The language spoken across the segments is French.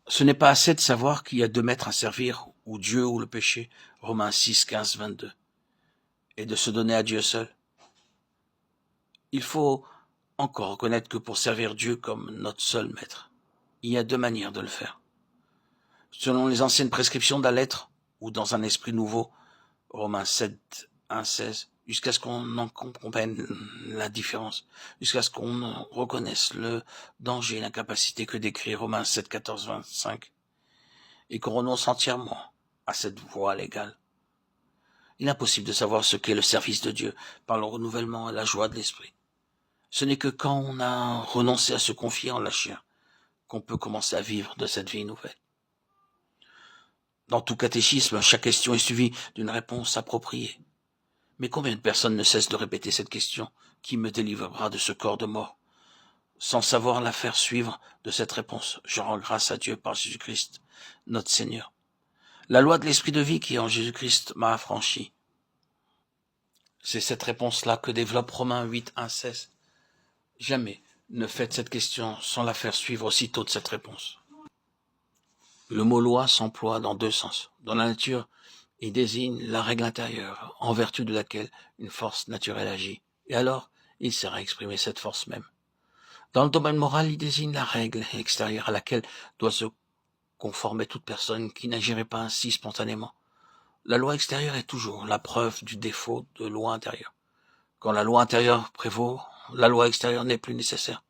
Ce n'est pas assez de savoir qu'il y a deux maîtres à servir, ou Dieu ou le péché, Romains 6, 15, 22, et de se donner à Dieu seul. Il faut encore reconnaître que pour servir Dieu comme notre seul maître, il y a deux manières de le faire. Selon les anciennes prescriptions de la lettre, ou dans un esprit nouveau, Romains 7, 1, 16, jusqu'à ce qu'on en comprenne la différence, jusqu'à ce qu'on reconnaisse le danger et l'incapacité que décrit Romains 7, 14, 25, et qu'on renonce entièrement à cette voie légale. Il est impossible de savoir ce qu'est le service de Dieu par le renouvellement et la joie de l'esprit. Ce n'est que quand on a renoncé à se confier en la chair qu'on peut commencer à vivre de cette vie nouvelle. Dans tout catéchisme, chaque question est suivie d'une réponse appropriée. Mais combien de personnes ne cessent de répéter cette question: qui me délivrera de ce corps de mort, sans savoir la faire suivre de cette réponse: je rends grâce à Dieu par Jésus-Christ, notre Seigneur. La loi de l'esprit de vie qui est en Jésus-Christ m'a affranchi. C'est cette réponse-là que développe Romains 8, 1, 16. Jamais ne faites cette question sans la faire suivre aussitôt de cette réponse. Le mot loi s'emploie dans deux sens. Dans la nature, il désigne la règle intérieure, en vertu de laquelle une force naturelle agit. Et alors, il sert à exprimer cette force même. Dans le domaine moral, il désigne la règle extérieure à laquelle doit se conformer toute personne qui n'agirait pas ainsi spontanément. La loi extérieure est toujours la preuve du défaut de loi intérieure. Quand la loi intérieure prévaut, la loi extérieure n'est plus nécessaire.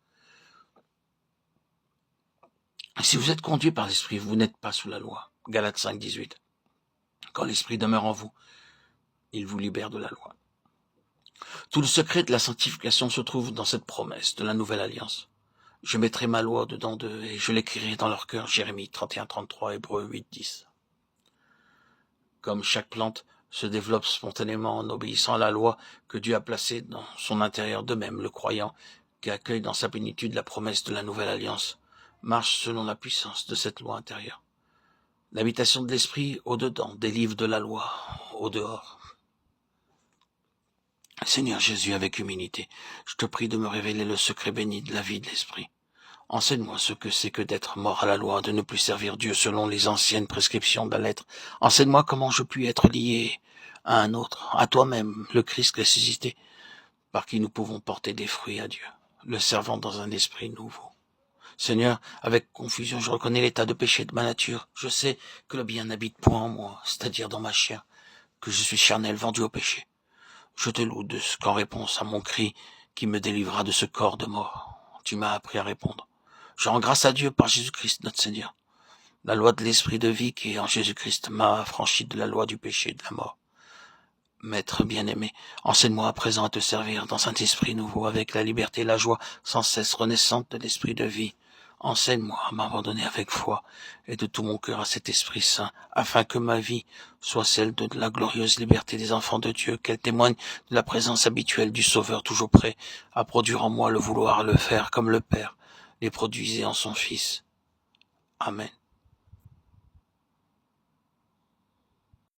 Si vous êtes conduit par l'esprit, vous n'êtes pas sous la loi. Galates 5, 18. Quand l'esprit demeure en vous, il vous libère de la loi. Tout le secret de la sanctification se trouve dans cette promesse de la nouvelle alliance. Je mettrai ma loi dedans d'eux et je l'écrirai dans leur cœur. Jérémie 31, 33, Hébreux 8, 10. Comme chaque plante se développe spontanément en obéissant à la loi que Dieu a placée dans son intérieur, de même le croyant qui accueille dans sa plénitude la promesse de la nouvelle alliance marche selon la puissance de cette loi intérieure. L'habitation de l'esprit au-dedans délivre de la loi au-dehors. Seigneur Jésus, avec humilité, je te prie de me révéler le secret béni de la vie de l'esprit. Enseigne-moi ce que c'est que d'être mort à la loi, de ne plus servir Dieu selon les anciennes prescriptions de la lettre. Enseigne-moi comment je puis être lié à un autre, à toi-même, le Christ ressuscité, par qui nous pouvons porter des fruits à Dieu, le servant dans un esprit nouveau. Seigneur, avec confusion, je reconnais l'état de péché de ma nature. Je sais que le bien n'habite point en moi, c'est-à-dire dans ma chair, que je suis charnel, vendu au péché. Je te loue de ce qu'en réponse à mon cri qui me délivra de ce corps de mort, tu m'as appris à répondre. Je rends grâce à Dieu par Jésus-Christ notre Seigneur. La loi de l'esprit de vie qui est en Jésus-Christ m'a affranchi de la loi du péché et de la mort. Maître bien-aimé, enseigne-moi à présent à te servir dans un esprit nouveau, avec la liberté et la joie sans cesse renaissante de l'esprit de vie. Enseigne-moi à m'abandonner avec foi et de tout mon cœur à cet Esprit Saint, afin que ma vie soit celle de la glorieuse liberté des enfants de Dieu, qu'elle témoigne de la présence habituelle du Sauveur toujours prêt à produire en moi le vouloir le faire comme le Père les produisait en son Fils. Amen.